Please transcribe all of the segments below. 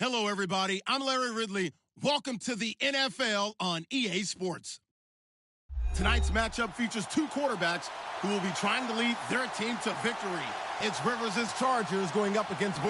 Hello, everybody. I'm Larry Ridley. Welcome to the NFL on EA Sports. Tonight's matchup features two quarterbacks who will be trying to lead their team to victory. It's Rivers' Chargers going up against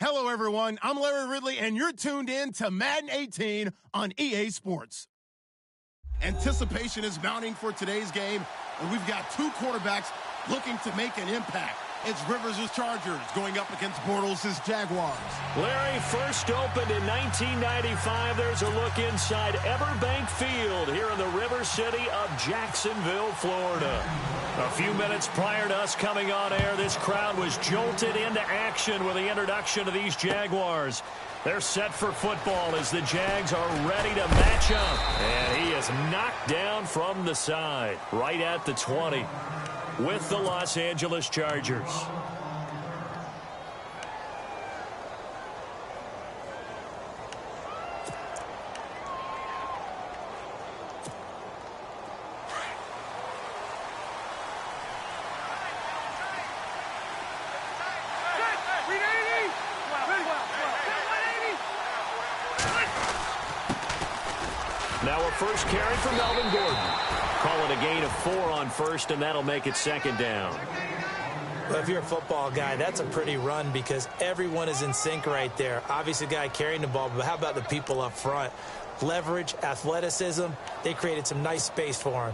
Hello, everyone. I'm Larry Ridley, and you're tuned in to Madden 18 on EA Sports. Anticipation is mounting for today's game, and we've got two quarterbacks looking to make an impact. It's Rivers' Chargers going up against Bortles' Jaguars. Larry, first opened in 1995. There's a look inside Everbank Field here in the river city of Jacksonville, Florida. A few minutes prior to us coming on air, this crowd was jolted into action with the introduction of these Jaguars. They're set for football as the Jags are ready to match up. And he is knocked down from the side, right at the 20, with the Los Angeles Chargers. Now a first carry for Melvin Gordon. Call it a gain of 4 on first, and that'll make it second down. Well, if you're a football guy, that's a pretty run because everyone is in sync right there. Obviously, the guy carrying the ball, but how about the people up front? Leverage, athleticism, they created some nice space for him.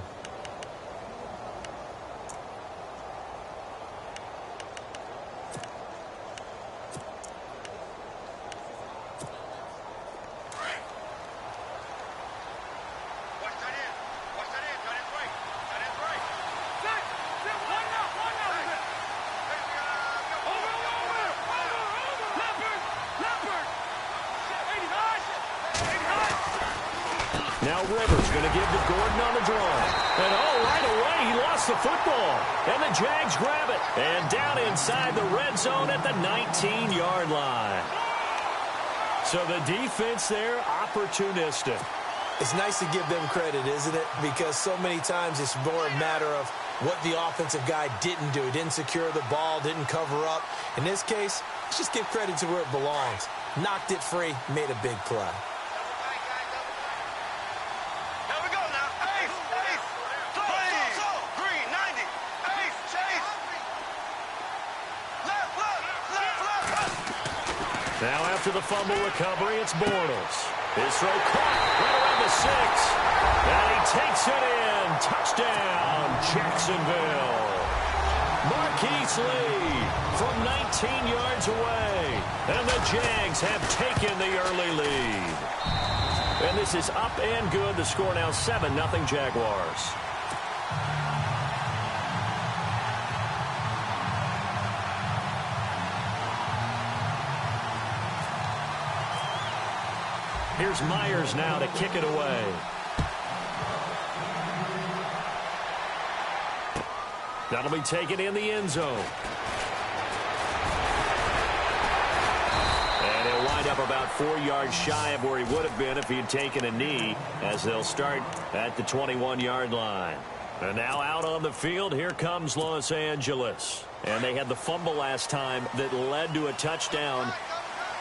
Now Rivers going to give to Gordon on the draw. And right away he lost the football. And the Jags grab it. And down inside the red zone at the 19-yard line. So the defense there, opportunistic. It's nice to give them credit, isn't it? Because so many times it's more a matter of what the offensive guy didn't do. Didn't secure the ball, didn't cover up. In this case, let's just give credit to where it belongs. Knocked it free, made a big play. Here we go now. Ace, ace. Please. Green, 90. Ace, chase. Left. Now after the fumble recovery, it's Bortles. His throw caught right around the 6. And he takes it in. Touchdown, Jacksonville. Marquise Lee from 19 yards away. And the Jags have taken the early lead. And this is up and good. The score now 7-0 Jaguars. Here's Myers now to kick it away. That'll be taken in the end zone. And he'll wind up about 4 yards shy of where he would have been if he had taken a knee, as they'll start at the 21-yard line. And now out on the field, here comes Los Angeles. And they had the fumble last time that led to a touchdown.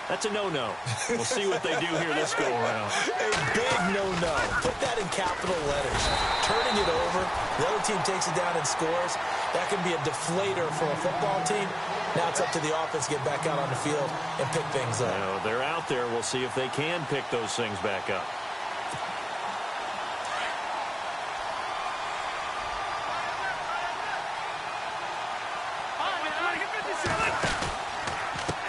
That's a no-no. We'll see what they do here this go-around. A big no-no. Put that in capital letters. Turning it over, the other team takes it down and scores. That can be a deflator for a football team. Now it's up to the offense to get back out on the field and pick things up. Now, they're out there. We'll see if they can pick those things back up.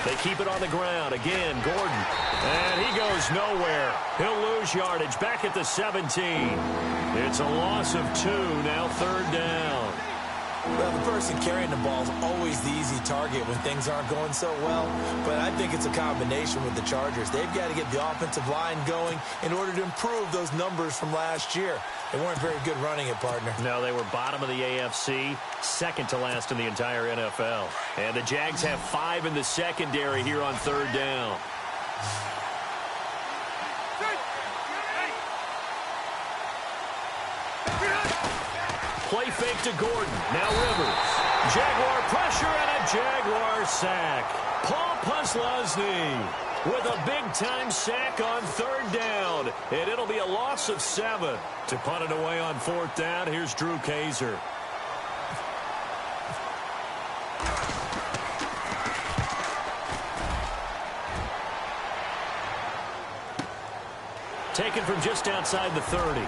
They keep it on the ground. Again, Gordon. And he goes nowhere. He'll lose yardage back at the 17. It's a loss of 2. Now 3rd down. Well, the person carrying the ball is always the easy target when things aren't going so well. But I think it's a combination with the Chargers. They've got to get the offensive line going in order to improve those numbers from last year. They weren't very good running it, partner. No, they were bottom of the AFC, second to last in the entire NFL. And the Jags have 5 in the secondary here on 3rd down. Play fake to Gordon. Now Rivers. Jaguar pressure and a Jaguar sack. Paul Posluszny with a big-time sack on 3rd down. And it'll be a loss of 7. To punt it away on 4th down, here's Drew Kaiser. Taken from just outside the 30.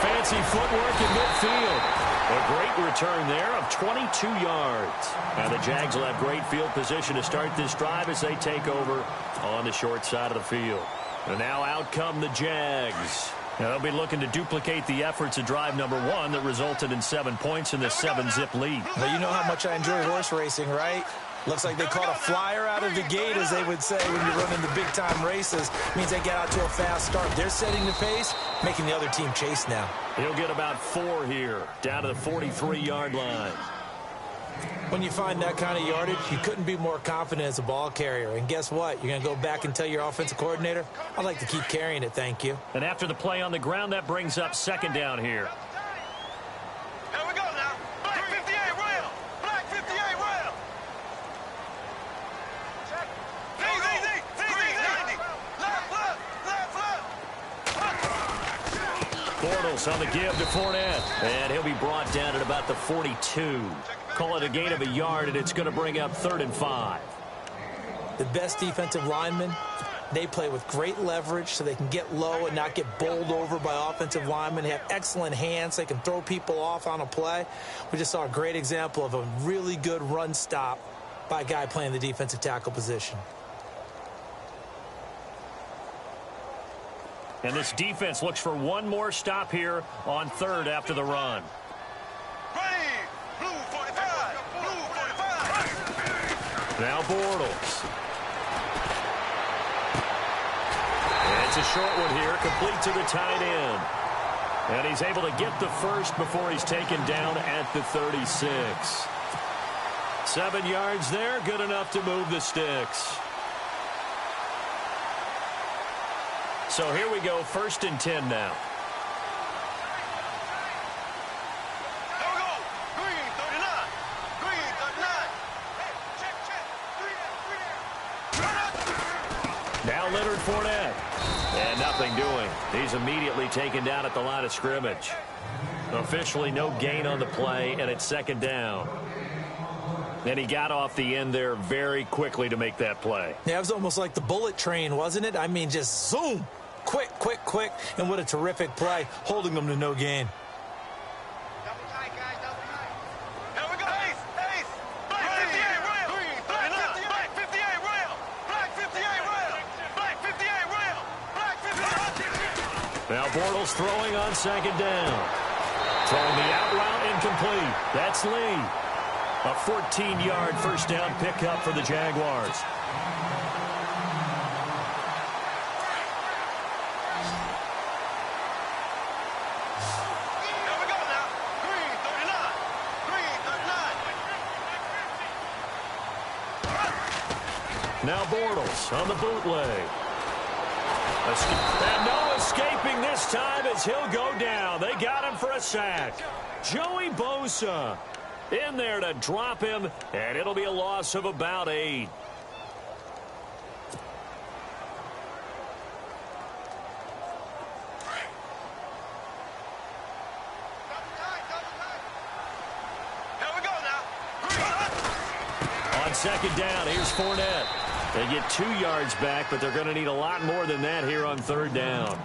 Fancy footwork in midfield. A great return there of 22 yards. And the Jags will have great field position to start this drive as they take over on the short side of the field. And now out come the Jags. Now they'll be looking to duplicate the efforts of drive number 1 that resulted in 7 points in the 7-zip lead. Well, you know how much I enjoy horse racing, right? Looks like they caught a flyer out of the gate, as they would say when you're running the big-time races. Means they get out to a fast start. They're setting the pace, making the other team chase now. He'll get about 4 here, down to the 43-yard line. When you find that kind of yardage, you couldn't be more confident as a ball carrier. And guess what? You're going to go back and tell your offensive coordinator, I'd like to keep carrying it, thank you. And after the play on the ground, that brings up 2nd down here. Here we go now. Black 58 rail. Black 58 rail. Easy. Left. Bortles on the give to Fournette. And he'll be brought down at about the 42. Call it a gain of a yard, and it's going to bring up 3rd and 5. The best defensive linemen, they play with great leverage so they can get low and not get bowled over by offensive linemen. They have excellent hands. They can throw people off on a play. We just saw a great example of a really good run stop by a guy playing the defensive tackle position. And this defense looks for one more stop here on 3rd after the run. Blue 45. Now Bortles. And it's a short one here, complete to the tight end. And he's able to get the first before he's taken down at the 36. 7 yards there, good enough to move the sticks. So here we go, 1st and 10 now. Here we go. Green 39. Green 39. Hey, check. Three there. Now Leonard Fournette. And nothing doing. He's immediately taken down at the line of scrimmage. Officially no gain on the play, and it's 2nd down. And he got off the end there very quickly to make that play. Yeah, it was almost like the bullet train, wasn't it? I mean, just zoom. Quick. And what a terrific play, holding them to no gain. Double tight, guys. Double tight. Here we go. Ace. Black 58 rail. Green 39. Black 58 rail. Black 58 rail. Black 58 rail. Black 58. Now Bortles throwing on 2nd down. Throwing the out route incomplete. That's Lee. A 14-yard first down pickup for the Jaguars. Here we go now. Green 39. Green 39. Now Bortles on the bootleg. And no escaping this time as he'll go down. They got him for a sack. Joey Bosa in there to drop him, and it'll be a loss of about 8. Here we go now. Green. On 2nd down, here's Fournette. They get 2 yards back, but they're going to need a lot more than that here on 3rd down.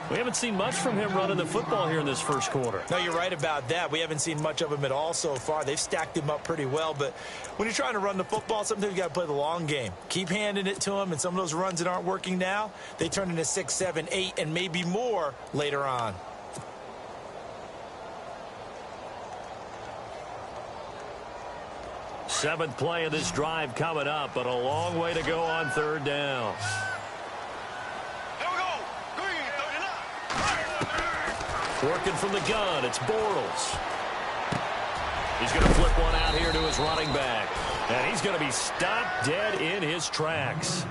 We haven't seen much from him running the football here in this first quarter. No, you're right about that. We haven't seen much of him at all so far. They've stacked him up pretty well, but when you're trying to run the football, sometimes you got to play the long game. Keep handing it to him, and some of those runs that aren't working now, they turn into 6, 7, 8, and maybe more later on. Seventh play of this drive coming up, but a long way to go on 3rd down. Here we go. Green 39. Working from the gun, it's Bortles. He's going to flip one out here to his running back. And he's going to be stopped dead in his tracks.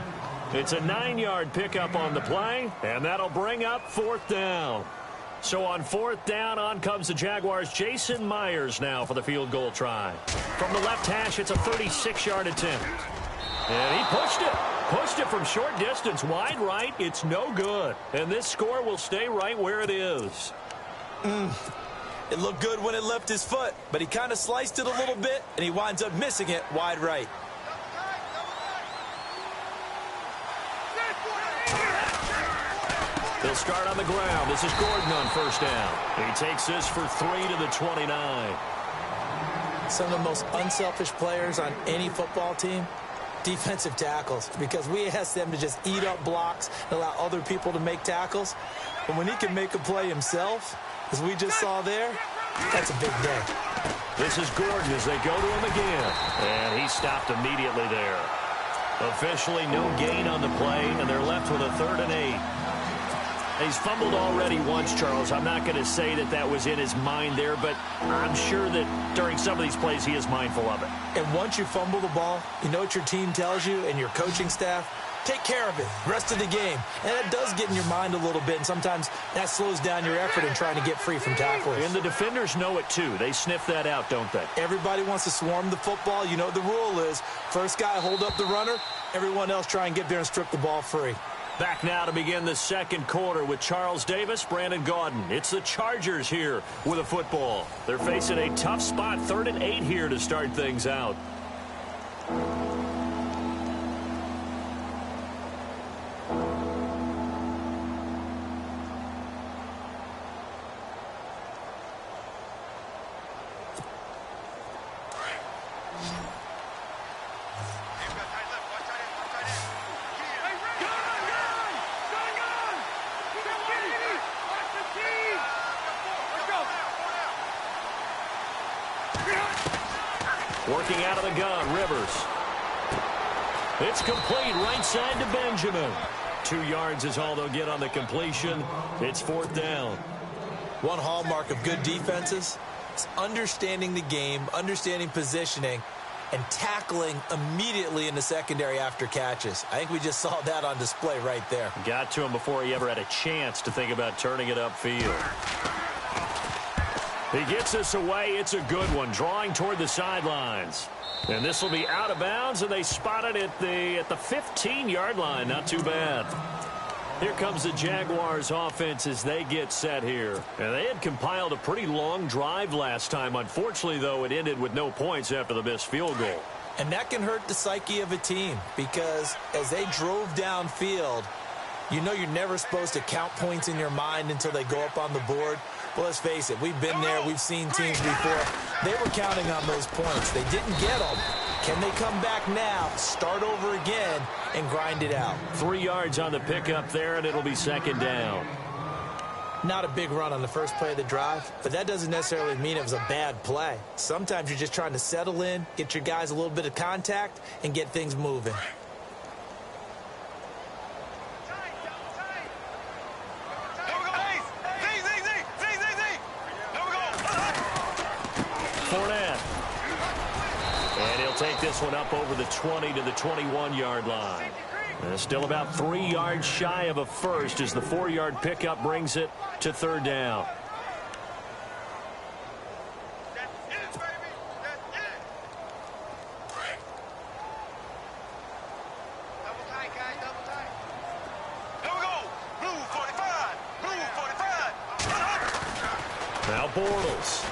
It's a 9-yard pickup on the play, and that'll bring up 4th down. So on 4th down, on comes the Jaguars' Jason Myers now for the field goal try. From the left hash, it's a 36-yard attempt. And he pushed it. Pushed it from short distance, wide right. It's no good. And this score will stay right where it is. It looked good when it left his foot, but he kind of sliced it a little bit, and he winds up missing it wide right. He'll start on the ground. This is Gordon on 1st down. He takes this for 3 to the 29. Some of the most unselfish players on any football team, defensive tackles, because we ask them to just eat up blocks and allow other people to make tackles. But when he can make a play himself, as we just saw there, that's a big day. This is Gordon as they go to him again. And he stopped immediately there. Officially no gain on the play, and they're left with a 3rd and 8. He's fumbled already once, Charles. I'm not going to say that that was in his mind there, but I'm sure that during some of these plays he is mindful of it. And once you fumble the ball, you know what your team tells you and your coaching staff? Take care of it, rest of the game. And it does get in your mind a little bit, and sometimes that slows down your effort in trying to get free from tacklers. And the defenders know it, too. They sniff that out, don't they? Everybody wants to swarm the football. You know what the rule is. First guy, hold up the runner. Everyone else try and get there and strip the ball free. Back now to begin the second quarter with Charles Davis, Brandon Gaudin. It's the Chargers here with a football. They're facing a tough spot, 3rd and 8 here to start things out. Working out of the gun, Rivers. It's complete, right side to Benjamin. 2 yards is all they'll get on the completion. It's 4th down. One hallmark of good defenses is understanding the game, understanding positioning, and tackling immediately in the secondary after catches. I think we just saw that on display right there. Got to him before he ever had a chance to think about turning it upfield. He gets this away. It's a good one, drawing toward the sidelines. And this will be out of bounds, and they spot it at the 15-yard line. Not too bad. Here comes the Jaguars offense as they get set here. And they had compiled a pretty long drive last time. Unfortunately, though, it ended with no points after the missed field goal. And that can hurt the psyche of a team because as they drove downfield, you know you're never supposed to count points in your mind until they go up on the board. Well, let's face it, we've been there. We've seen teams before. They were counting on those points. They didn't get them. Can they come back now, start over again, and grind it out? 3 yards on the pickup there, and it'll be second down. Not a big run on the first play of the drive, but that doesn't necessarily mean it was a bad play. Sometimes you're just trying to settle in, get your guys a little bit of contact, and get things moving. Take this one up over the 20 to the 21-yard line. And still about 3 yards shy of a first as the 4-yard pickup brings it to third down. Now Bortles.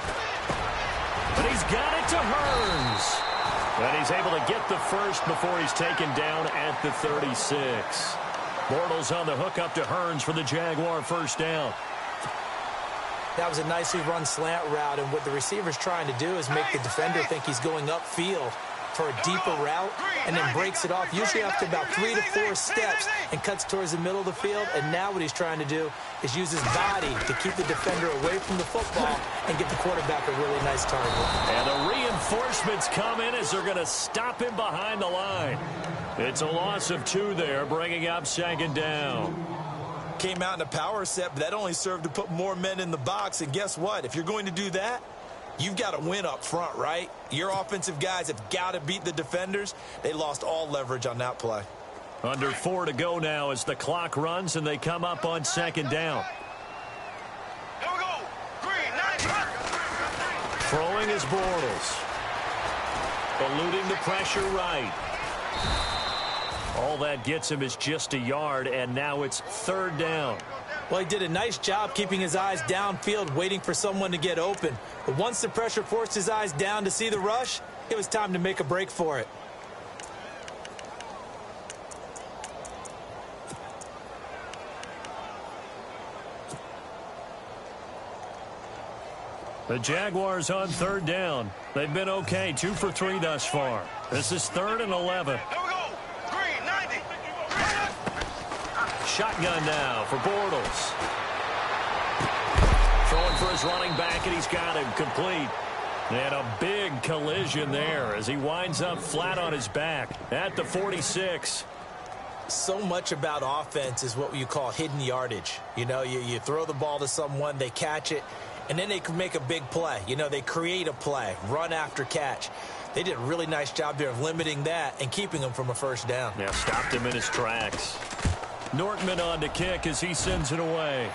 And he's got it to Hearns. And he's able to get the first before he's taken down at the 36. Bortles on the hook up to Hearns for the Jaguar first down. That was a nicely run slant route, and what the receiver's trying to do is make the defender think he's going upfield for a deeper route and then breaks it off, usually after about 3 to 4 steps, and cuts towards the middle of the field. And now what he's trying to do is use his body to keep the defender away from the football and give the quarterback a really nice target. And the reinforcements come in as they're going to stop him behind the line. It's a loss of 2 there, bringing up second down. Came out in a power set, but that only served to put more men in the box. And guess what? If you're going to do that, you've got to win up front, right? Your offensive guys have got to beat the defenders. They lost all leverage on that play. Under 4 to go now as the clock runs and they come up on second down. Here we go. Green, 90. Throwing is Bortles. Eluding the pressure right. All that gets him is just a yard, and now it's third down. Well, he did a nice job keeping his eyes downfield, waiting for someone to get open. But once the pressure forced his eyes down to see the rush, it was time to make a break for it. The Jaguars on third down. They've been okay, 2 for 3 thus far. This is 3rd and 11. Here we go. Green, 90. Shotgun now for Bortles. Throwing for his running back, and he's got him complete. And a big collision there as he winds up flat on his back at the 46. So much about offense is what you call hidden yardage. You know, you throw the ball to someone, they catch it, and then they can make a big play. You know, they create a play, run after catch. They did a really nice job there of limiting that and keeping him from a first down. Yeah, stopped him in his tracks. Nortman on to kick as he sends it away.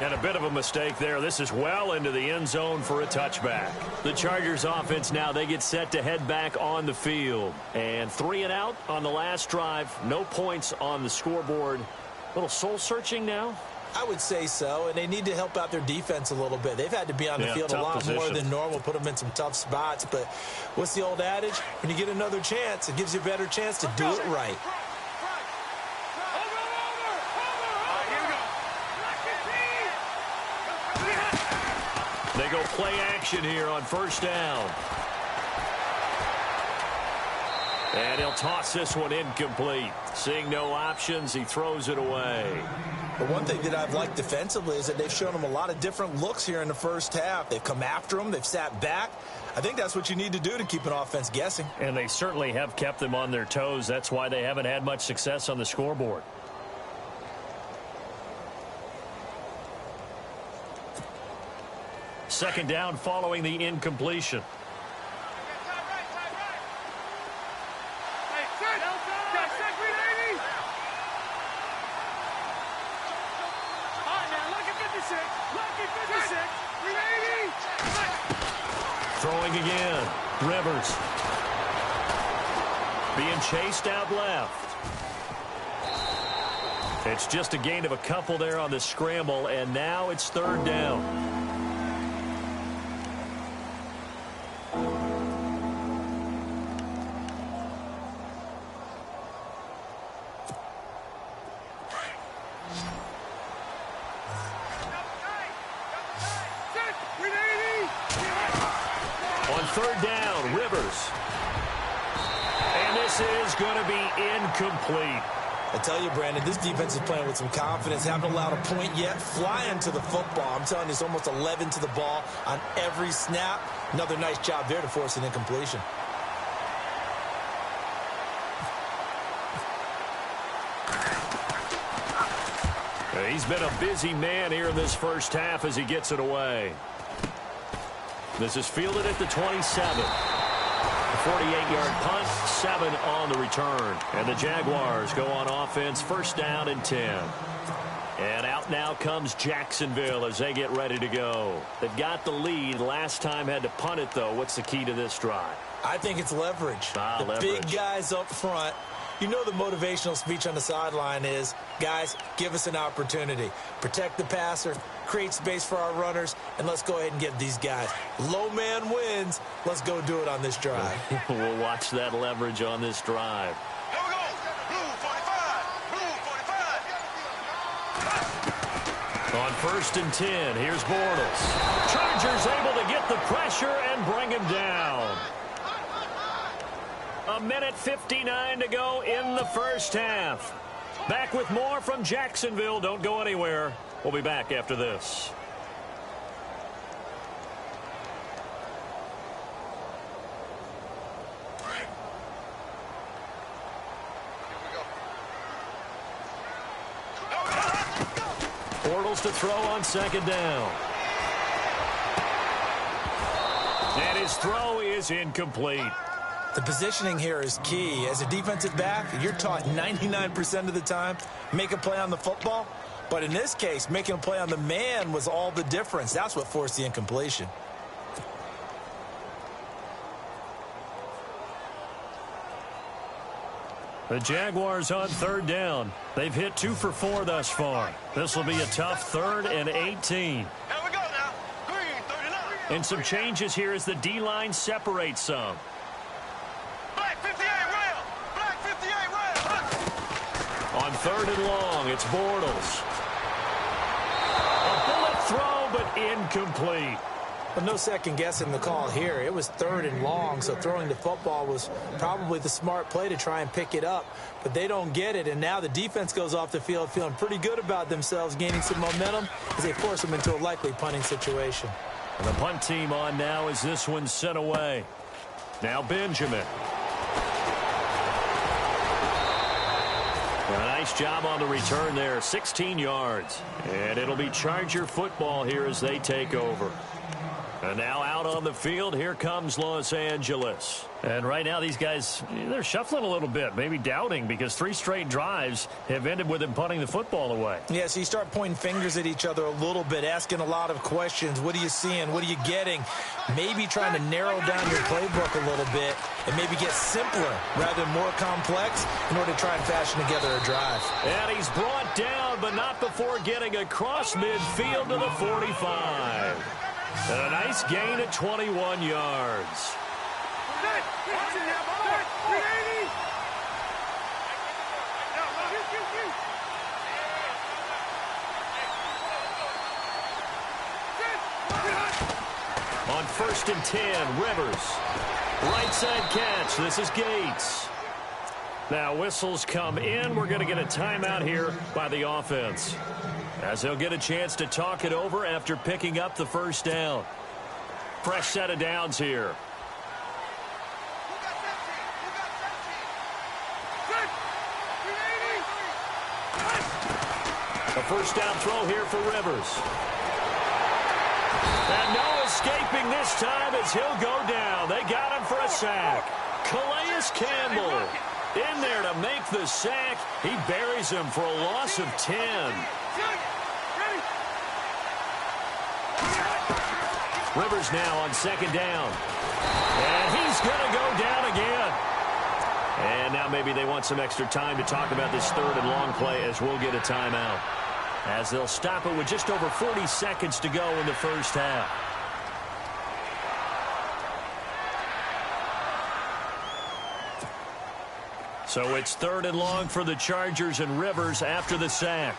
And a bit of a mistake there. This is well into the end zone for a touchback. The Chargers offense now, they get set to head back on the field. And 3 and out on the last drive. No points on the scoreboard. A little soul-searching now. I would say so, and they need to help out their defense a little bit. They've had to be on the field a lot more than normal, put them in some tough spots. But what's the old adage? When you get another chance, it gives you a better chance to do it right. They go play action here on first down. And he'll toss this one incomplete. Seeing no options, he throws it away. The one thing that I've liked defensively is that they've shown them a lot of different looks here in the first half. They've come after them. They've sat back. I think that's what you need to do to keep an offense guessing. And they certainly have kept them on their toes. That's why they haven't had much success on the scoreboard. Second down following the incompletion. Throwing again. Rivers. Being chased out left. It's just a gain of a couple there on the scramble, and now it's third down. Third down, Rivers. And this is going to be incomplete. I tell you, Brandon, this defense is playing with some confidence. Haven't allowed a point yet. Flying to the football. I'm telling you, it's almost 11 to the ball on every snap. Another nice job there to force an incompletion. He's been a busy man here in this first half as he gets it away. This is fielded at the 27. A 48-yard punt, 7 on the return. And the Jaguars go on offense, first down and 10. And out now comes Jacksonville as they get ready to go. They've got the lead. Last time had to punt it, though. What's the key to this drive? I think it's leverage. The big guys up front. You know the motivational speech on the sideline is, guys, give us an opportunity. Protect the passer, create space for our runners, and let's go ahead and get these guys. Low man wins. Let's go do it on this drive. We'll watch that leverage on this drive. Here we go. Blue 45. Blue 45. On first and 10, here's Bortles. Chargers able to get the pressure and bring him down. A minute 59 to go in the first half. Back with more from Jacksonville. Don't go anywhere. We'll be back after this. Bortles to throw on second down. And his throw is incomplete. The positioning here is key. As a defensive back, you're taught 99% of the time, make a play on the football. But in this case, making a play on the man was all the difference. That's what forced the incompletion. The Jaguars on third down. They've hit 2 for 4 thus far. This will be a tough 3rd and 18. Here we go now. Green 39. And some changes here as the D-line separates some. Black 58 rail. Black 58 rail. On third and long, it's Bortles. A bullet throw, but incomplete. But no second guessing the call here. It was 3rd and long, so throwing the football was probably the smart play to try and pick it up. But they don't get it, and now the defense goes off the field feeling pretty good about themselves, gaining some momentum as they force them into a likely punting situation. And the punt team on now as this one's sent away. Now Benjamin. A nice job on the return there, 16 yards. And it'll be Charger football here as they take over. And now out on the field, here comes Los Angeles. And right now these guys, they're shuffling a little bit, maybe doubting, because 3 straight drives have ended with them punting the football away. Yeah, so you start pointing fingers at each other a little bit, asking a lot of questions. What are you seeing? What are you getting? Maybe trying to narrow down your playbook a little bit and maybe get simpler rather than more complex in order to try and fashion together a drive. And he's brought down, but not before getting across midfield to the 45. And a nice gain at 21 yards. On first and 10, Rivers. Right side catch. This is Gates. Now whistles come in. We're going to get a timeout here by the offense, as they'll get a chance to talk it over after picking up the first down. Fresh set of downs here. A first down throw here for Rivers. And Noah's escaping this time as he'll go down. They got him for a sack. Calais Campbell in there to make the sack. He buries him for a loss of 10. Rivers now on second down. And he's going to go down again. And now maybe they want some extra time to talk about this third and long play as we'll get a timeout, as they'll stop it with just over 40 seconds to go in the first half. So it's third and long for the Chargers and Rivers after the sack.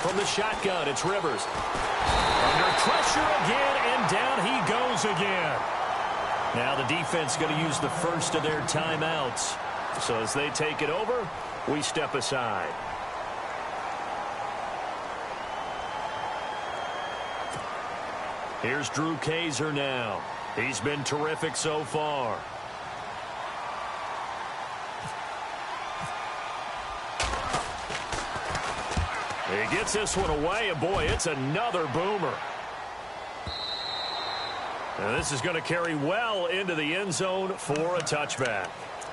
From the shotgun, it's Rivers. Under pressure again, and down he goes again. Now the defense going to use the first of their timeouts. So as they take it over, we step aside. Here's Drew Kaiser now. He's been terrific so far. He gets this one away, and boy, it's another boomer. And this is going to carry well into the end zone for a touchback.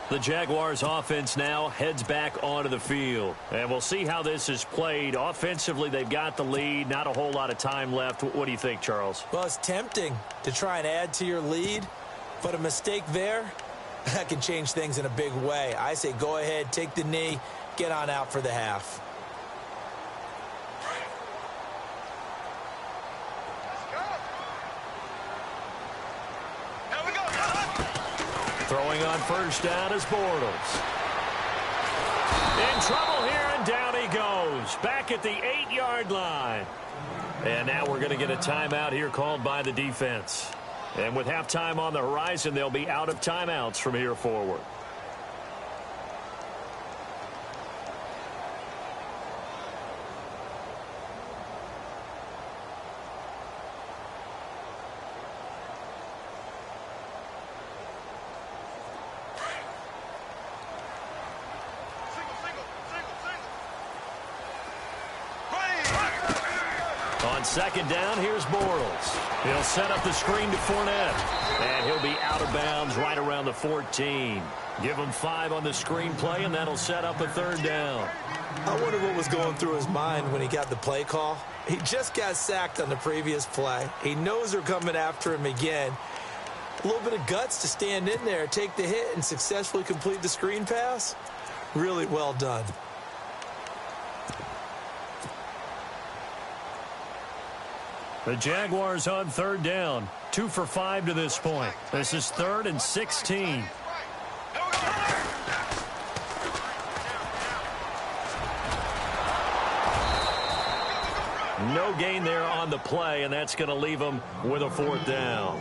The Jaguars offense now heads back onto the field. And we'll see how this is played. Offensively, they've got the lead. Not a whole lot of time left. What do you think, Charles? Well, it's tempting to try and add to your lead, but a mistake there, that can change things in a big way. I say go ahead, take the knee, get on out for the half. Throwing on first down is Bortles. In trouble here, and down he goes. Back at the 8-yard line. And now we're going to get a timeout here called by the defense. And with halftime on the horizon, they'll be out of timeouts from here forward. On second down, here's Bortles. He'll set up the screen to Fournette. And he'll be out of bounds right around the 14. Give him 5 on the screen play, and that'll set up a third down. I wonder what was going through his mind when he got the play call. He just got sacked on the previous play. He knows they're coming after him again. A little bit of guts to stand in there, take the hit, and successfully complete the screen pass. Really well done. The Jaguars on third down. 2 for 5 to this point. This is 3rd and 16. No gain there on the play, and that's going to leave them with a 4th down.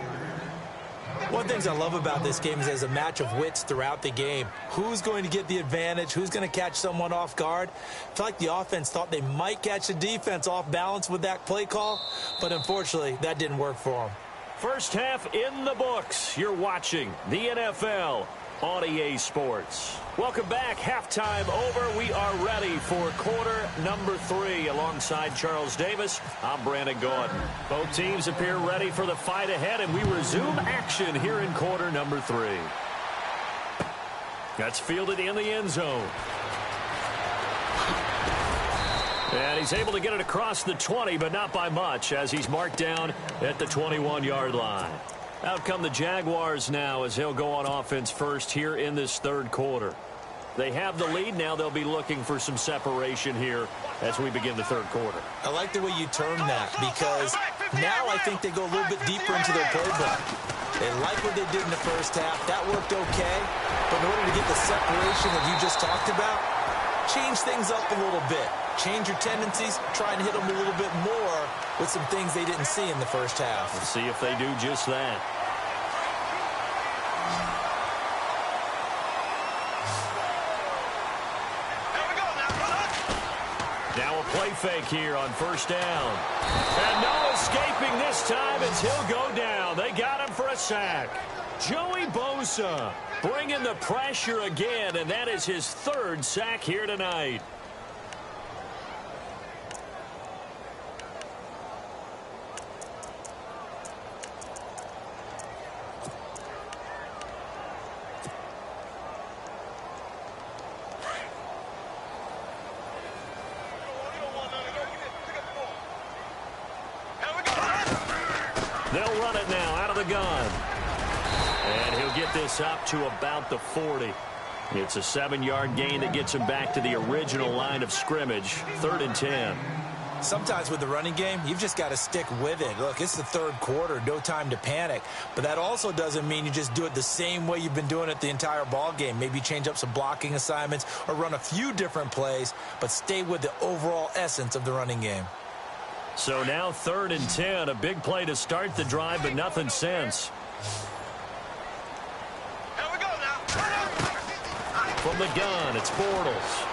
One of the things I love about this game is there's a match of wits throughout the game. Who's going to get the advantage? Who's going to catch someone off guard? I feel like the offense thought they might catch the defense off balance with that play call, but unfortunately, that didn't work for them. First half in the books. You're watching the NFL on EA Sports. Welcome back. Halftime over. We are ready for quarter number 3. Alongside Charles Davis, I'm Brandon Gordon. Both teams appear ready for the fight ahead, and we resume action here in quarter number 3. That's fielded in the end zone. And he's able to get it across the 20, but not by much, as he's marked down at the 21-yard line. Out come the Jaguars now as he'll go on offense first here in this third quarter. They have the lead. Now they'll be looking for some separation here as we begin the third quarter. I like the way you term that, because now I think they go a little bit deeper into their playbook. They like what they did in the first half. That worked okay. But in order to get the separation that you just talked about, change things up a little bit. Change your tendencies. Try and hit them a little bit more with some things they didn't see in the first half. We'll see if they do just that. Now a play fake here on first down. And no escaping this time as he'll go down. They got him for a sack. Joey Bosa bringing the pressure again, and that is his 3rd sack here tonight. They'll run it now out of the gun. And he'll get this up to about the 40. It's a 7-yard gain that gets him back to the original line of scrimmage, 3rd and 10. Sometimes with the running game, you've just got to stick with it. Look, it's the 3rd quarter, no time to panic. But that also doesn't mean you just do it the same way you've been doing it the entire ball game. Maybe change up some blocking assignments or run a few different plays, but stay with the overall essence of the running game. So now 3rd and 10, a big play to start the drive, but nothing since. Here we go now. From the gun, it's Bortles.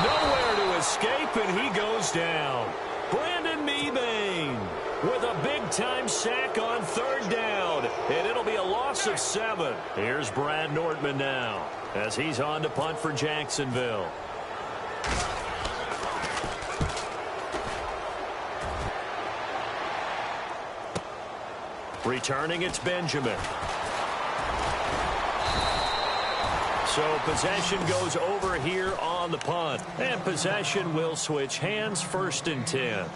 Nowhere to escape, and he goes down. Brandon Mebane with a big-time sack on 3rd down, and it'll be a loss of 7. Here's Brad Nortman now as he's on to punt for Jacksonville. Returning, it's Benjamin. So possession goes over here on the punt. And possession will switch hands, 1st and 10.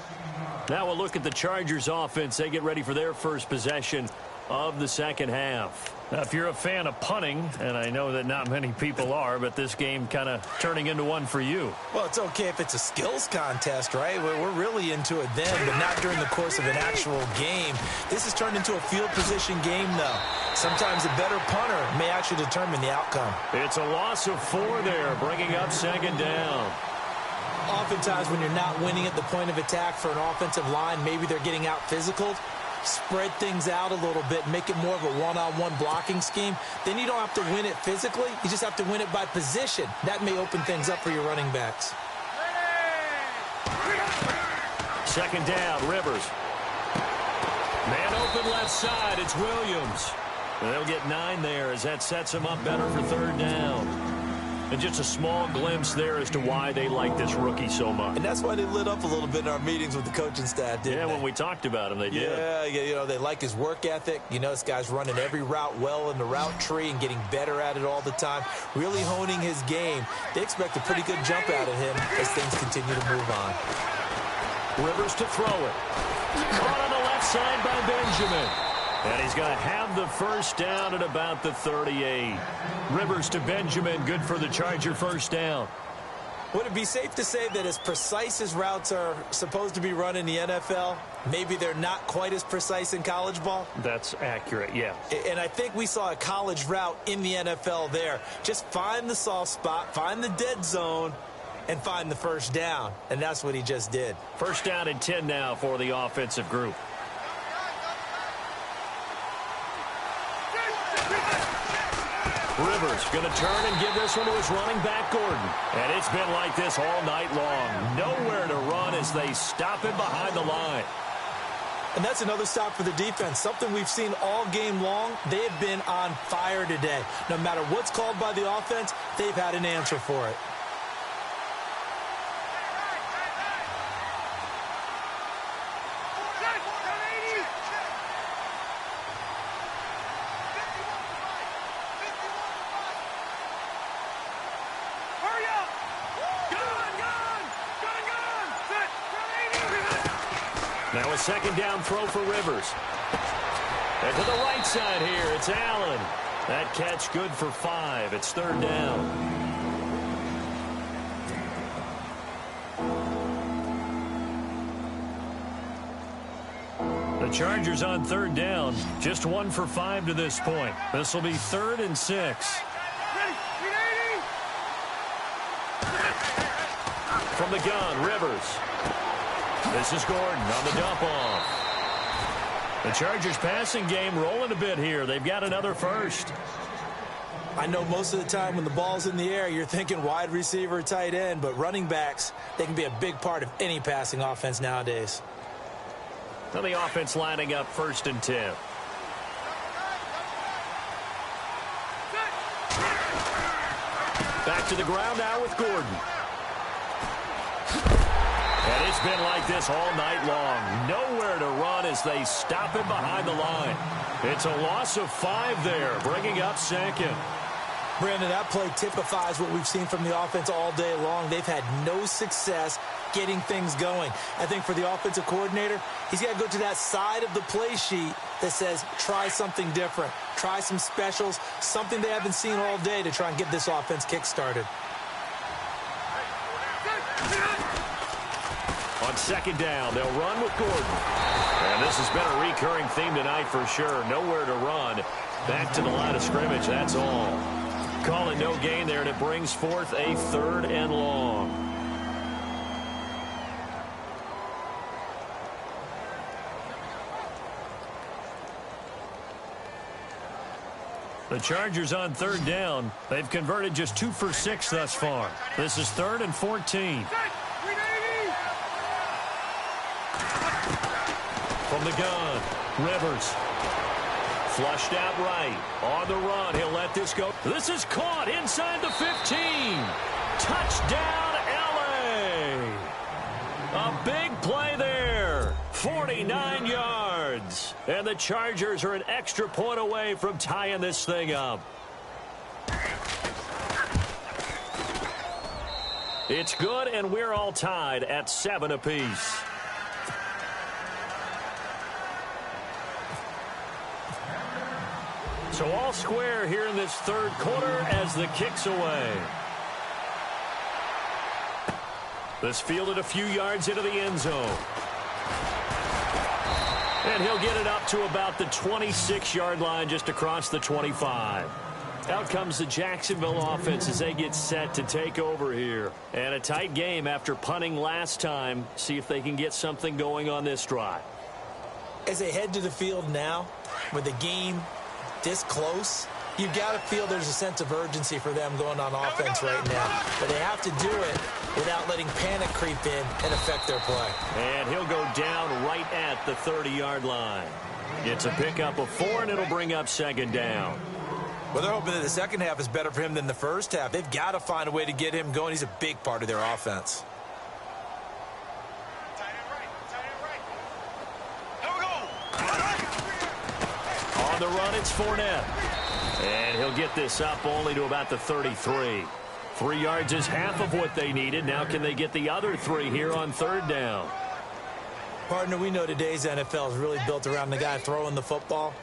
Now we'll look at the Chargers offense. They get ready for their first possession of the second half. Now, if you're a fan of punting, and I know that not many people are, but this game kind of turning into one for you. Well, it's okay if it's a skills contest, right? We're really into it then, but not during the course of an actual game. This has turned into a field position game, though. Sometimes a better punter may actually determine the outcome. It's a loss of 4 there, bringing up 2nd down. Oftentimes when you're not winning at the point of attack for an offensive line, maybe they're getting out physical. Spread things out a little bit, make it more of a one-on-one blocking scheme. Then you don't have to win it physically. You just have to win it by position. That may open things up for your running backs. 2nd down, Rivers. Man open left side, it's Williams. And they'll get 9 there as that sets him up better for 3rd down. And just a small glimpse there as to why they like this rookie so much. And that's why they lit up a little bit in our meetings with the coaching staff, didn't they? Yeah, when we talked about him, they did. Yeah, you know, they like his work ethic. You know, this guy's running every route well in the route tree and getting better at it all the time, really honing his game. They expect a pretty good jump out of him as things continue to move on. Rivers to throw it. Caught on the left side by Benjamin. And he's going to have the 1st down at about the 38. Rivers to Benjamin, good for the Charger 1st down. Would it be safe to say that as precise as routes are supposed to be run in the NFL, maybe they're not quite as precise in college ball? That's accurate, yeah. And I think we saw a college route in the NFL there. Just find the soft spot, find the dead zone, and find the 1st down. And that's what he just did. 1st down and 10 now for the offensive group. Rivers going to turn and give this one to his running back, Gordon. And it's been like this all night long. Nowhere to run as they stop him behind the line. And that's another stop for the defense. Something we've seen all game long. They have been on fire today. No matter what's called by the offense, they've had an answer for it. Now a 2nd down throw for Rivers. And to the right side here, it's Allen. That catch good for 5. It's 3rd down. The Chargers on 3rd down. Just 1 for 5 to this point. This will be 3rd and 6. From the gun, Rivers. This is Gordon on the dump off. The Chargers passing game rolling a bit here. They've got another 1st. I know most of the time when the ball's in the air, you're thinking wide receiver, tight end, but running backs, they can be a big part of any passing offense nowadays. Now the offense lining up 1st and 10. Back to the ground now with Gordon. And it's been like this all night long. Nowhere to run as they stop him behind the line. It's a loss of 5 there, bringing up 2nd. Brandon, that play typifies what we've seen from the offense all day long. They've had no success getting things going. I think for the offensive coordinator, he's got to go to that side of the play sheet that says, try something different. Try some specials, something they haven't seen all day to try and get this offense kick-started. On second down, they'll run with Gordon. And this has been a recurring theme tonight for sure. Nowhere to run. Back to the line of scrimmage, that's all. Call it no gain there, and it brings forth a 3rd and long. The Chargers on 3rd down. They've converted just 2 for 6 thus far. This is 3rd and 14. From the gun, Rivers. Flushed out right. On the run, he'll let this go. This is caught inside the 15. Touchdown, L.A. A big play there. 49 yards. And the Chargers are an extra point away from tying this thing up. It's good, and we're all tied at 7 apiece. So all square here in this 3rd quarter as the kick's away. This fielded a few yards into the end zone. And he'll get it up to about the 26-yard line, just across the 25. Out comes the Jacksonville offense as they get set to take over here. And a tight game after punting last time. See if they can get something going on this drive. As they head to the field now, with the game this close, you've got to feel there's a sense of urgency for them going on offense right now. But they have to do it without letting panic creep in and affect their play. And he'll go down right at the 30-yard line. Gets a pickup of 4, and it'll bring up 2nd down. Well, they're hoping that the second half is better for him than the first half. They've got to find a way to get him going. He's a big part of their offense. On the run, it's Fournette. And he'll get this up only to about the 33. 3 yards is half of what they needed. Now can they get the other 3 here on 3rd down? Partner, we know today's NFL is really built around the guy throwing the football.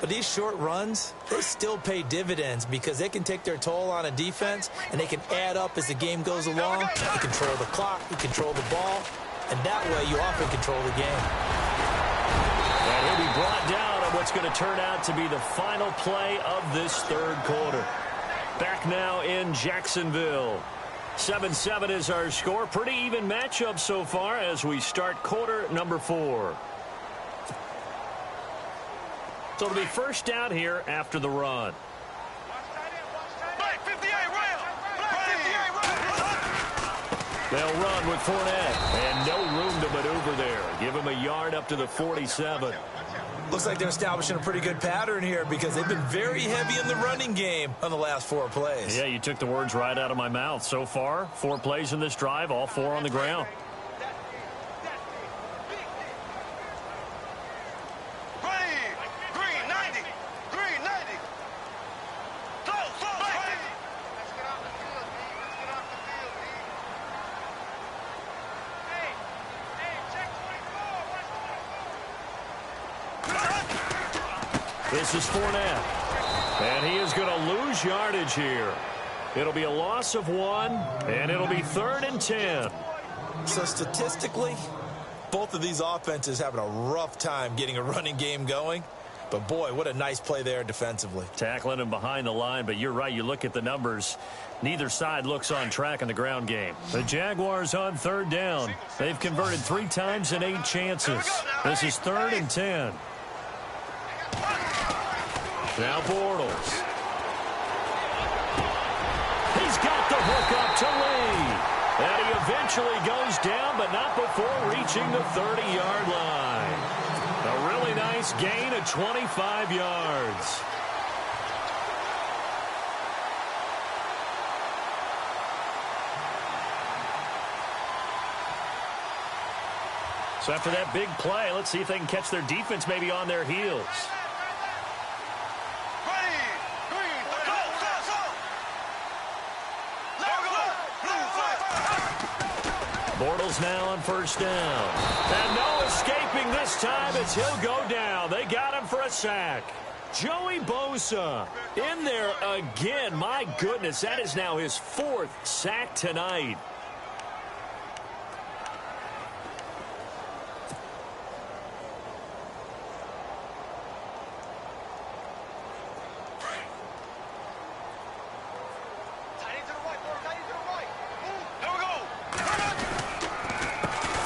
But these short runs, they still pay dividends because they can take their toll on a defense, and they can add up as the game goes along. You control the clock, you control the ball, and that way you often control the game. And he'll be brought down on what's going to turn out to be the final play of this 3rd quarter. Back now in Jacksonville. 7-7 is our score. Pretty even matchup so far as we start quarter number 4. So it'll be first down here after the run. They'll run with Fournette. And no room to maneuver there. Give him a yard up to the 47. Looks like they're establishing a pretty good pattern here because they've been very heavy in the running game on the last 4 plays. Yeah, you took the words right out of my mouth. So far, 4 plays in this drive, all 4 on the ground. This is Fournette. And he is going to lose yardage here. It'll be a loss of 1, and it'll be 3rd and 10. So statistically, both of these offenses having a rough time getting a running game going. But, boy, what a nice play there defensively. Tackling him behind the line, but you're right. You look at the numbers. Neither side looks on track in the ground game. The Jaguars on 3rd down. They've converted 3 times in 8 chances. This is 3rd and 10. Now Bortles. He's got the hook up to Lee. And he eventually goes down, but not before reaching the 30-yard line. A really nice gain of 25 yards. So after that big play, let's see if they can catch their defense maybe on their heels. is now on first down. And no escaping this time as he'll go down. They got him for a sack. Joey Bosa in there again. My goodness, that is now his 4th sack tonight.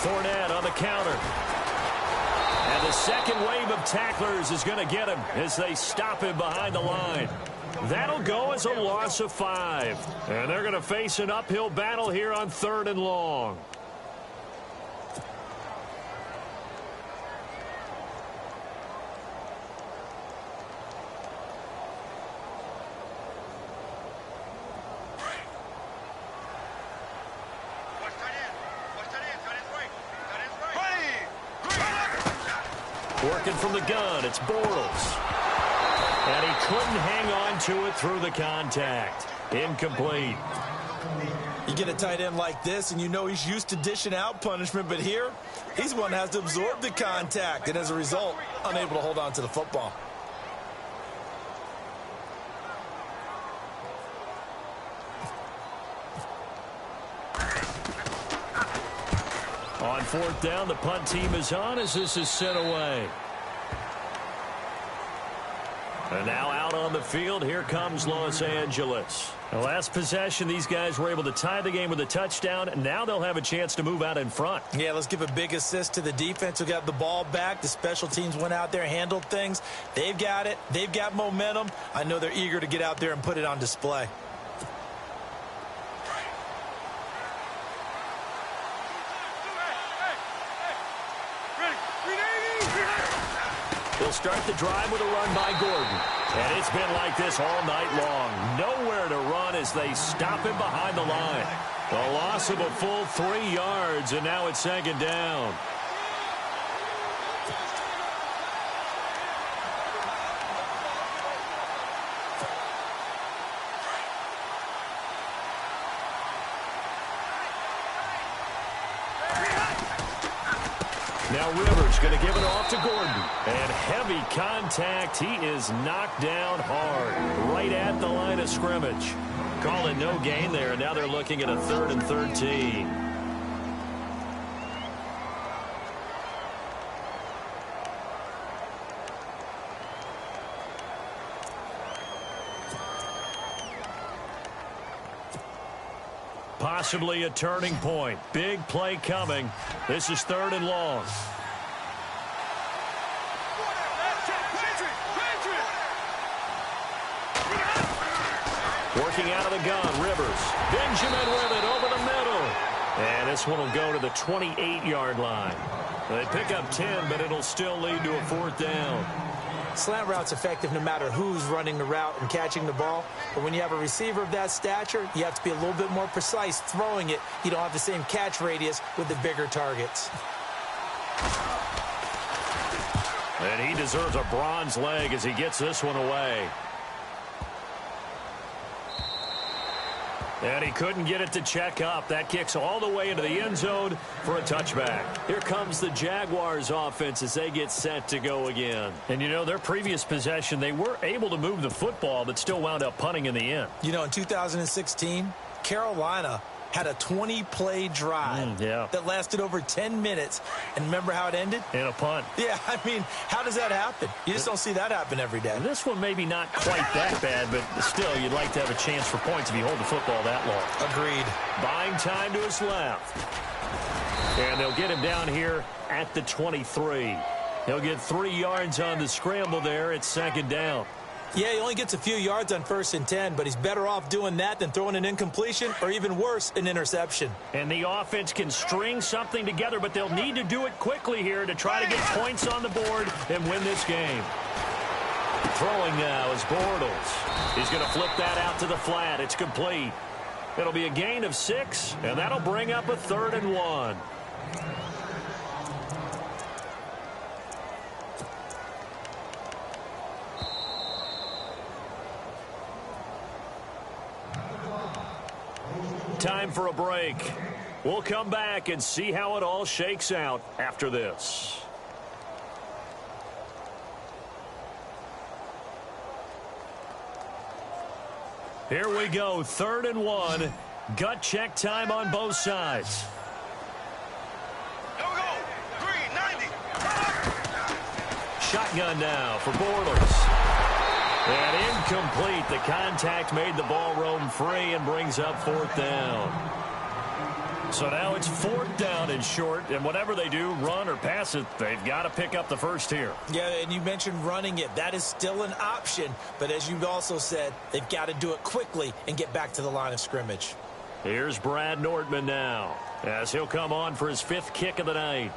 Fournette on the counter. And the second wave of tacklers is going to get him as they stop him behind the line. That'll go as a loss of 5. And they're going to face an uphill battle here on 3rd and long. Working from the gun, it's Bortles. And he couldn't hang on to it through the contact. Incomplete. You get a tight end like this, and you know he's used to dishing out punishment, but here, he's one that has to absorb the contact, and as a result, unable to hold on to the football. On 4th down, the punt team is on as this is sent away. And now out on the field, here comes Los Angeles. The last possession, these guys were able to tie the game with a touchdown. Now they'll have a chance to move out in front. Yeah, let's give a big assist to the defense who got the ball back. The special teams went out there, handled things. They've got it. They've got momentum. I know they're eager to get out there and put it on display. They'll start the drive with a run by Gordon. And it's been like this all night long. Nowhere to run as they stop him behind the line. A loss of a full 3 yards, and now it's 2nd down. Now Rivers going to give it off to Gordon. And heavy contact. He is knocked down hard right at the line of scrimmage. Call it no gain there. Now they're looking at a 3rd and 13. Possibly a turning point. Big play coming. This is 3rd and long. Working out of the gun, Rivers. Benjamin with it over the middle. And this one will go to the 28-yard line. They pick up 10, but it'll still lead to a 4th down. Slant route's effective no matter who's running the route and catching the ball. But when you have a receiver of that stature, you have to be a little bit more precise throwing it. You don't have the same catch radius with the bigger targets. And he deserves a bronze leg as he gets this one away. And he couldn't get it to check up. That kicks all the way into the end zone for a touchback. Here comes the Jaguars offense as they get set to go again. And, you know, their previous possession, they were able to move the football but still wound up punting in the end. You know, in 2016, Carolina had a 20-play drive that lasted over 10 minutes. And remember how it ended? In a punt. Yeah, I mean, how does that happen? You just don't see that happen every day. This one maybe not quite that bad, but still, you'd like to have a chance for points if you hold the football that long. Agreed. Buying time to his left. And they'll get him down here at the 23. He'll get 3 yards on the scramble there. It's 2nd down. Yeah, he only gets a few yards on 1st and 10, but he's better off doing that than throwing an incompletion or even worse, an interception. And the offense can string something together, but they'll need to do it quickly here to try to get points on the board and win this game. Throwing now is Bortles. He's going to flip that out to the flat. It's complete. It'll be a gain of 6, and that'll bring up a 3rd and 1. Time for a break. We'll come back and see how it all shakes out after this. Here we go, 3rd and 1. Gut check time on both sides. Here we go. 390. Shotgun now for Bortles. And incomplete. The contact made the ball roam free and brings up 4th down. So now it's 4th down and short, and whatever they do, run or pass it, they've got to pick up the first here. Yeah, and you mentioned running it. That is still an option, but as you've also said, they've got to do it quickly and get back to the line of scrimmage. Here's Brad Nordman now, as he'll come on for his 5th kick of the night.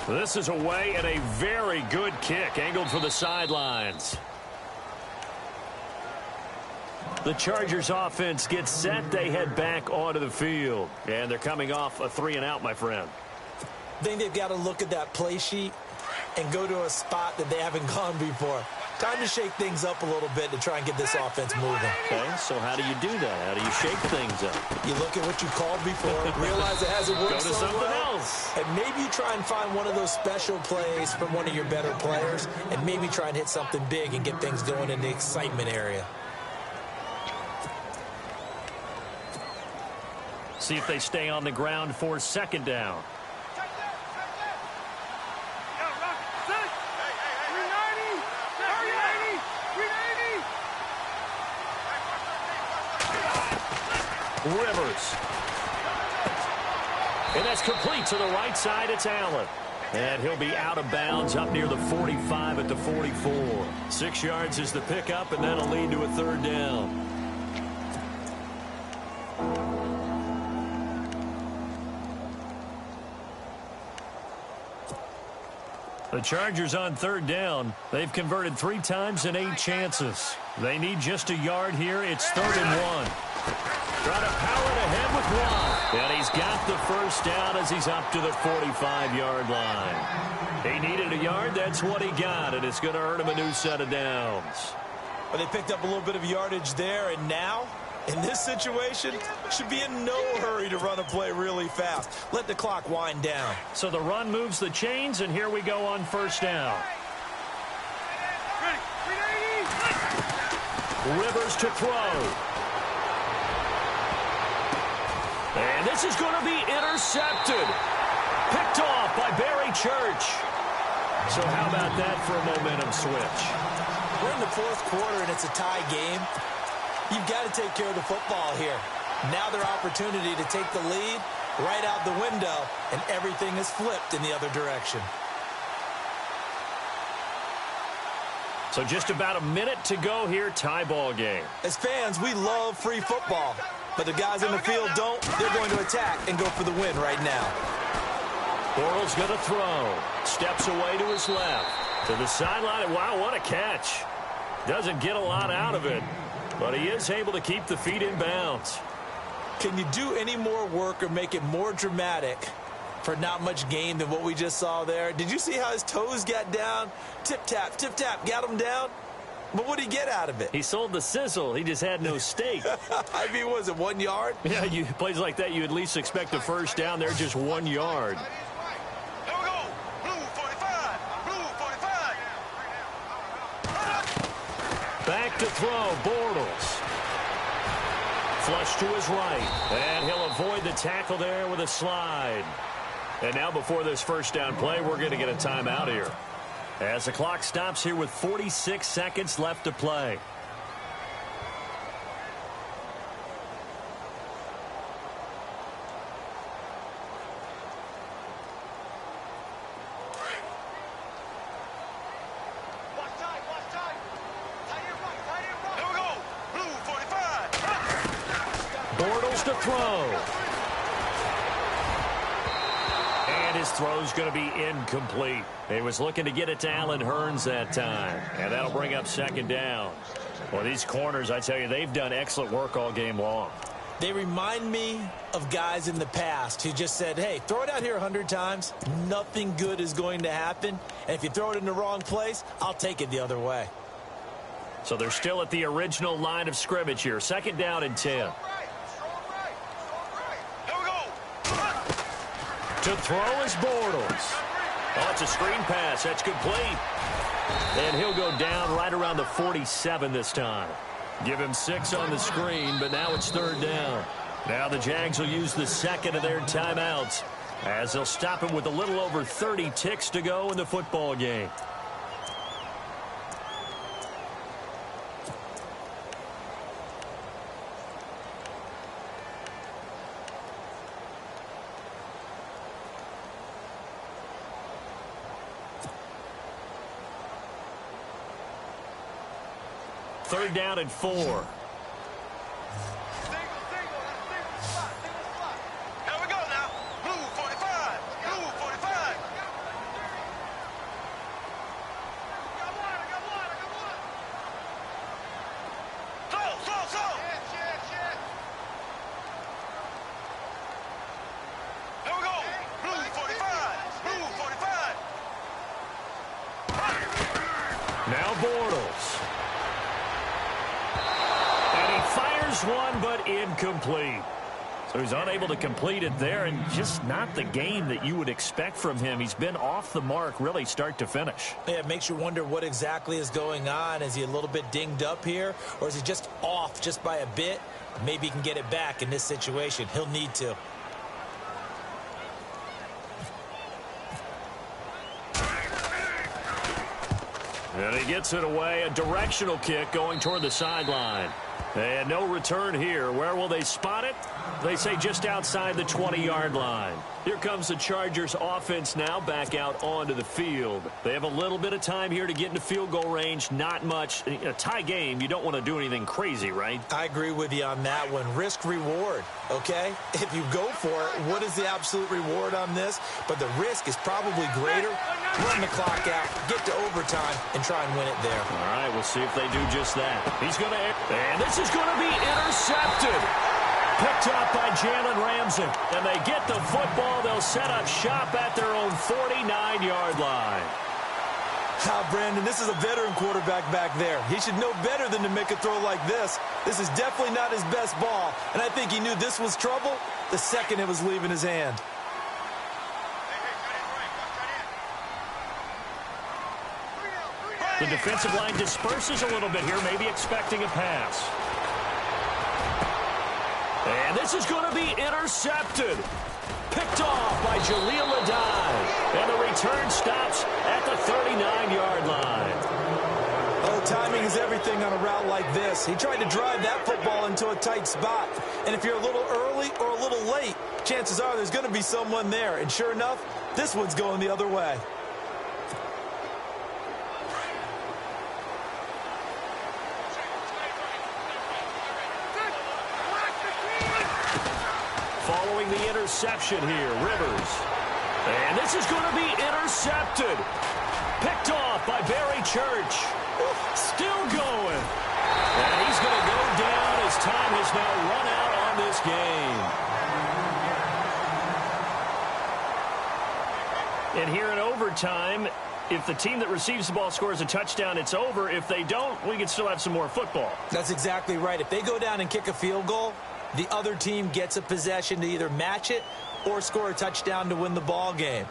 This is away and a very good kick, angled for the sidelines. The Chargers offense gets set. They head back onto the field. And they're coming off a 3-and-out, my friend. I think they've got to look at that play sheet and go to a spot that they haven't gone before. Time to shake things up a little bit to try and get this offense moving. Okay, so how do you do that? How do you shake things up? You look at what you called before, realize it hasn't worked Go to so something well, else. and maybe you try and find one of those special plays from one of your better players, and maybe try and hit something big and get things going in the excitement area. See if they stay on the ground for 2nd down. Rivers. And that's complete to the right side. It's Allen. And he'll be out of bounds up near the 45 at the 44. 6 yards is the pickup, and that'll lead to a 3rd down. The Chargers on 3rd down. They've converted 3 times in 8 chances. They need just a yard here. It's 3rd and 1. Trying to power it ahead with 1. And he's got the first down as he's up to the 45-yard line. He needed a yard. That's what he got, and it's going to earn him a new set of downs. Well, they picked up a little bit of yardage there, and now, in this situation, should be in no hurry to run a play really fast. Let the clock wind down. So the run moves the chains, and here we go on 1st down. Rivers to throw. And this is going to be intercepted. Picked off by Barry Church. So how about that for a momentum switch? We're in the 4th quarter, and it's a tie game. You've got to take care of the football here. Now their opportunity to take the lead right out the window, and everything is flipped in the other direction. So just about a minute to go here, tie ball game. As fans, we love free football, but the guys in the field don't. They're going to attack and go for the win right now. Bortles going to throw. Steps away to his left. To the sideline. Wow, what a catch. Doesn't get a lot out of it, but he is able to keep the feet in bounds. Can you do any more work or make it more dramatic for not much gain than what we just saw there? Did you see how his toes got down? Tip-tap, got him down. But what did he get out of it? He sold the sizzle. He just had no steak. I mean, was it 1 yard? Yeah, plays like that, you at least expect a first down. They're just 1 yard. Here we go. Blue 45. Blue 45. Back to throw. Bortles. Flush to his right. And he'll avoid the tackle there with a slide. And now before this first down play, we're going to get a timeout here, as the clock stops here with 46 seconds left to play. Watch time. Here we go. Blue 45. Bortles to throw. And his throw's going to be incomplete. He was looking to get it to Allen Hurns that time, and that'll bring up 2nd down. Well, these corners, I tell you, they've done excellent work all game long. They remind me of guys in the past who just said, hey, throw it out here 100 times. Nothing good is going to happen. And if you throw it in the wrong place, I'll take it the other way. So they're still at the original line of scrimmage here. 2nd down and 10. To throw is Bortles. Oh, it's a screen pass. That's complete. And he'll go down right around the 47 this time. Give him 6 on the screen, but now it's 3rd down. Now the Jags will use the 2nd of their timeouts as they'll stop him with a little over 30 ticks to go in the football game. Third down and 4. Now Bortles. And he fires one, but incomplete. So he's unable to complete it there, and just not the game that you would expect from him. He's been off the mark really start to finish. Yeah, it makes you wonder what exactly is going on. Is he a little bit dinged up here, or is he just off just by a bit? Maybe he can get it back in this situation. He'll need to. And he gets it away. A directional kick going toward the sideline. And no return here. Where will they spot it? They say just outside the 20-yard line. Here comes the Chargers offense now back out onto the field. They have a little bit of time here to get into field goal range. Not much. In a tie game, you don't want to do anything crazy, right? I agree with you on that one. Risk reward, okay? If you go for it, what is the absolute reward on this? But the risk is probably greater. Run the clock out, get to overtime, and try and win it there. All right, we'll see if they do just that. He's going to, and this is going to be intercepted. Picked up by Jalen Ramsey. And they get the football. They'll set up shop at their own 49-yard line. Brandon, this is a veteran quarterback back there. He should know better than to make a throw like this. This is definitely not his best ball. And I think he knew this was trouble the second it was leaving his hand. The defensive line disperses a little bit here, maybe expecting a pass. And this is going to be intercepted. Picked off by Jaleel Adai. And the return stops at the 39-yard line. Oh, timing is everything on a route like this. He tried to drive that football into a tight spot. And if you're a little early or a little late, chances are there's going to be someone there. And sure enough, this one's going the other way. Following the interception here, Rivers. And this is going to be intercepted. Picked off by Barry Church. Still going. And he's going to go down as time has now run out on this game. And here in overtime, if the team that receives the ball scores a touchdown, it's over. If they don't, we can still have some more football. That's exactly right. If they go down and kick a field goal, the other team gets a possession to either match it or score a touchdown to win the ball game.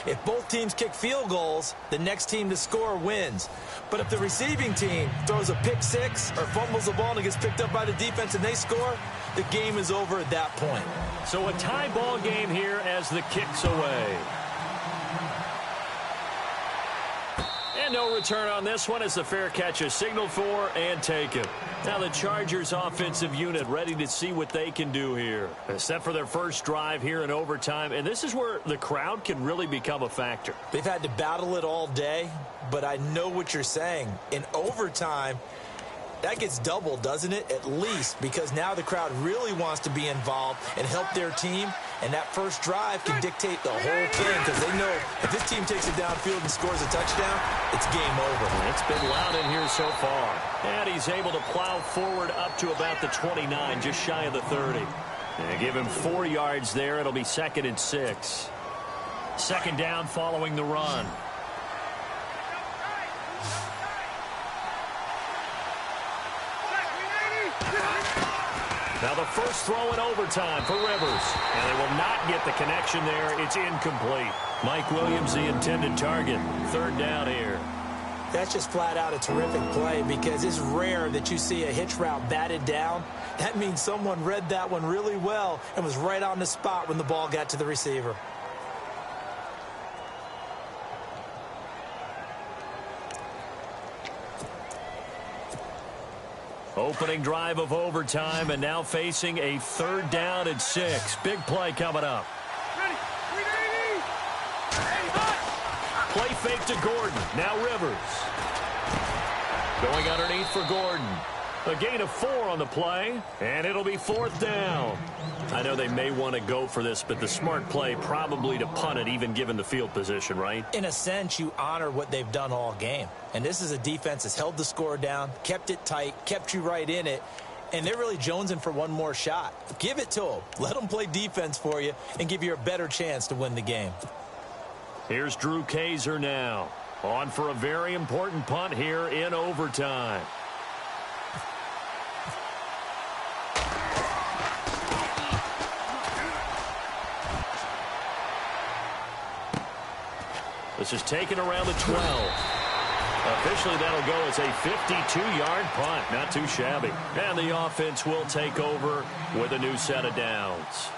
If both teams kick field goals, the next team to score wins. But if the receiving team throws a pick six or fumbles the ball and it gets picked up by the defense and they score, the game is over at that point. So a tie ball game here as the kick's away. And no return on this one as the fair catch is signaled for and taken. Now the Chargers offensive unit ready to see what they can do here. Set for their first drive here in overtime. And this is where the crowd can really become a factor. They've had to battle it all day, but I know what you're saying. In overtime, that gets doubled, doesn't it? At least, because now the crowd really wants to be involved and help their team. And that first drive can dictate the whole thing because they know if this team takes it downfield and scores a touchdown, it's game over. It's been loud in here so far. And he's able to plow forward up to about the 29, just shy of the 30. And give him 4 yards there. It'll be 2nd and 6. 2nd down following the run. Now the first throw in overtime for Rivers. And they will not get the connection there. It's incomplete. Mike Williams, the intended target. Third down here. That's just flat out a terrific play because it's rare that you see a hitch route batted down. That means someone read that one really well and was right on the spot when the ball got to the receiver. Opening drive of overtime and now facing a third down and 6. Big play coming up. Play fake to Gordon. Now Rivers. Going underneath for Gordon. A gain of 4 on the play, and it'll be 4th down. I know they may want to go for this, but the smart play probably to punt it, even given the field position, right? In a sense, you honor what they've done all game. And this is a defense that's held the score down, kept it tight, kept you right in it, and they're really jonesing for one more shot. Give it to them. Let them play defense for you and give you a better chance to win the game. Here's Drew Kaiser now. On for a very important punt here in overtime. This is taken around the 12. Officially, that'll go as a 52-yard punt. Not too shabby. And the offense will take over with a new set of downs.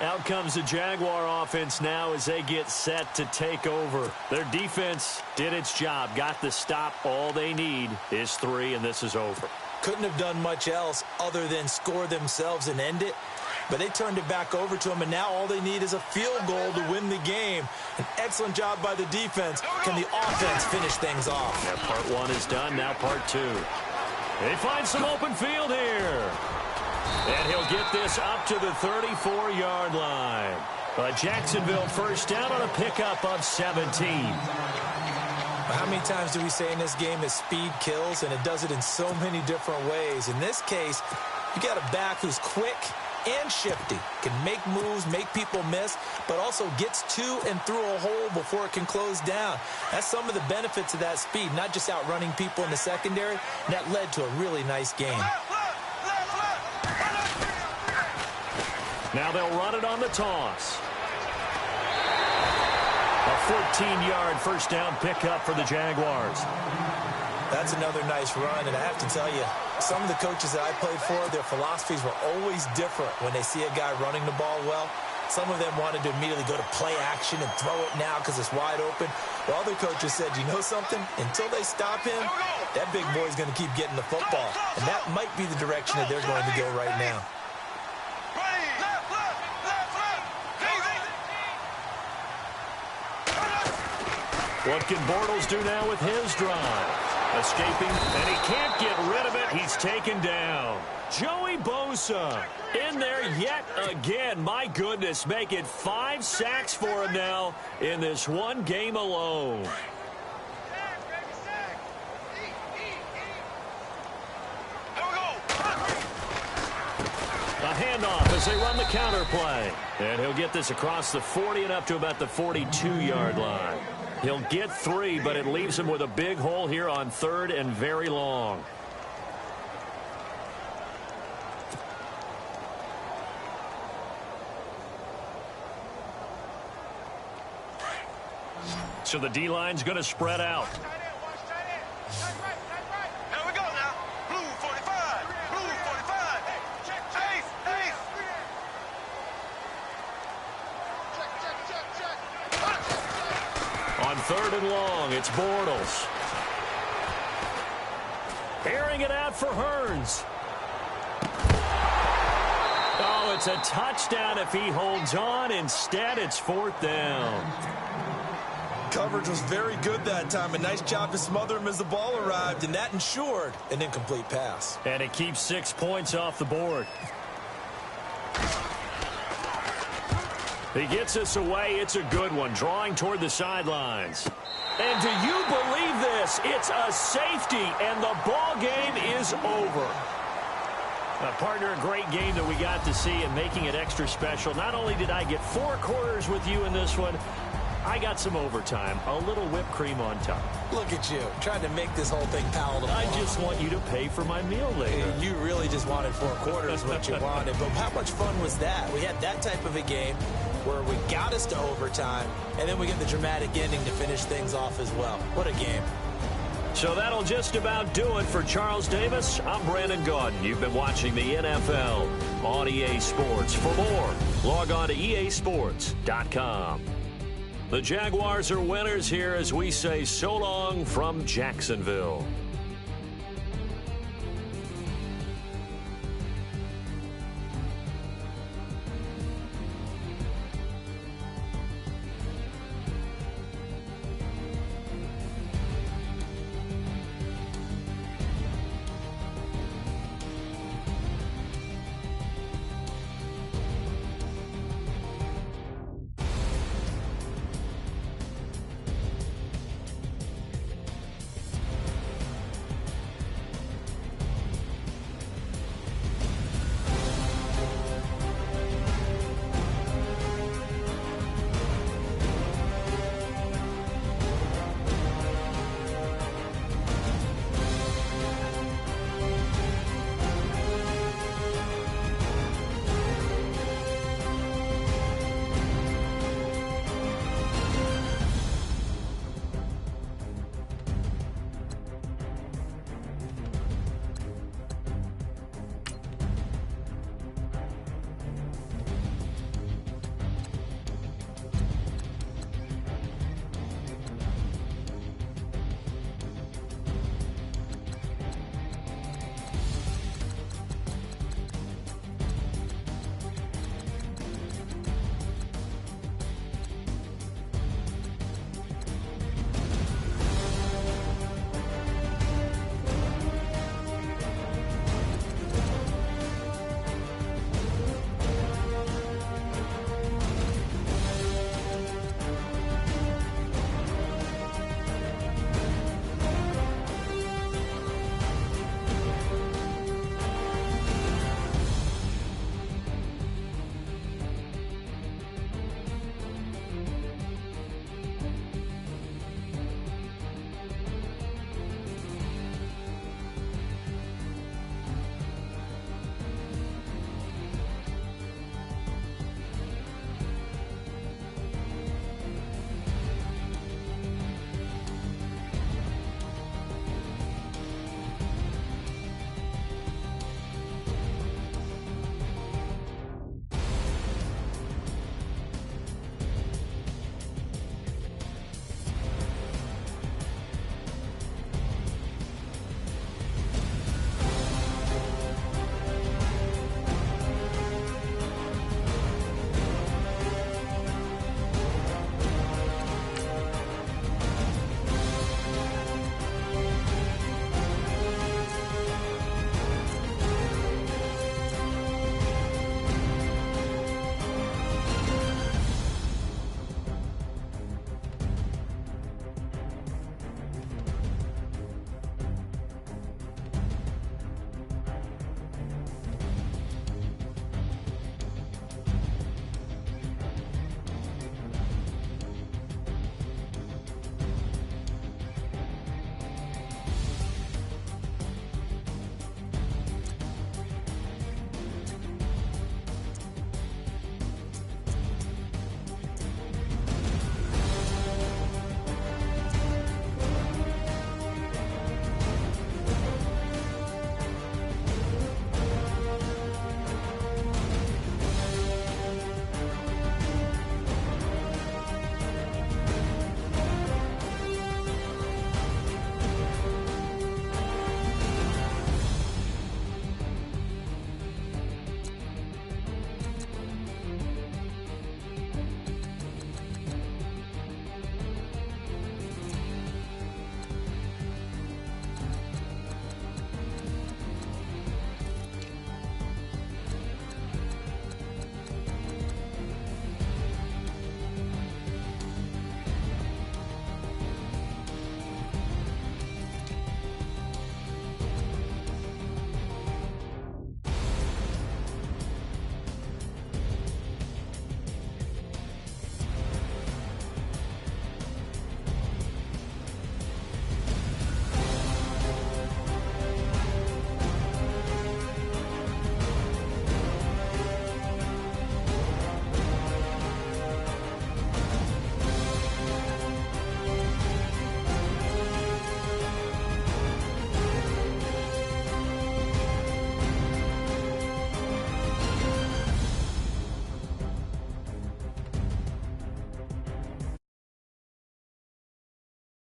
Out comes the Jaguar offense now as they get set to take over. Their defense did its job, got the stop. All they need is 3, and this is over. Couldn't have done much else other than score themselves and end it. But they turned it back over to them, and now all they need is a field goal to win the game. An excellent job by the defense. Can the offense finish things off? Yeah, part 1 is done, now part 2. They find some open field here. And he'll get this up to the 34-yard line. A Jacksonville first down on a pickup of 17. How many times do we say in this game that speed kills, and it does it in so many different ways? In this case, you got a back who's quick and shifty, can make moves, make people miss, but also gets to and through a hole before it can close down. That's some of the benefits of that speed, not just outrunning people in the secondary, and that led to a really nice game. Now they'll run it on the toss. A 14-yard first down pickup for the Jaguars. That's another nice run, and I have to tell you, some of the coaches that I played for, their philosophies were always different when they see a guy running the ball well. Some of them wanted to immediately go to play action and throw it now because it's wide open. While other coaches said, you know something? Until they stop him, that big boy's going to keep getting the football. And that might be the direction that they're going to go right now. What can Bortles do now with his drive? Escaping, and he can't get rid of it. He's taken down. Joey Bosa in there yet again. My goodness, make it 5 sacks for him now in this one game alone. A handoff as they run the counter play. And he'll get this across the 40 and up to about the 42-yard line. He'll get 3, but it leaves him with a big hole here on 3rd and very long. So the D-line's going to spread out. Here we go now. Blue 45. Blue 45. Ace. Ace. On 3rd and long, it's Bortles. Airing it out for Hearns. Oh, it's a touchdown if he holds on. Instead, it's 4th down. Coverage was very good that time. A nice job to smother him as the ball arrived, and that ensured an incomplete pass. And it keeps 6 points off the board. He gets us away. It's a good one, drawing toward the sidelines. And do you believe this? It's a safety, and the ball game is over. Partner, a great game that we got to see and making it extra special. Not only did I get 4 quarters with you in this one, I got some overtime, a little whipped cream on top. Look at you, trying to make this whole thing palatable. I just want you to pay for my meal later. You really just wanted 4 quarters what you wanted. But how much fun was that? We had that type of a game where we got us to overtime, and then we get the dramatic ending to finish things off as well. What a game. So that'll just about do it for Charles Davis. I'm Brandon Gaudin. You've been watching the NFL on EA Sports. For more, log on to easports.com. The Jaguars are winners here as we say so long from Jacksonville.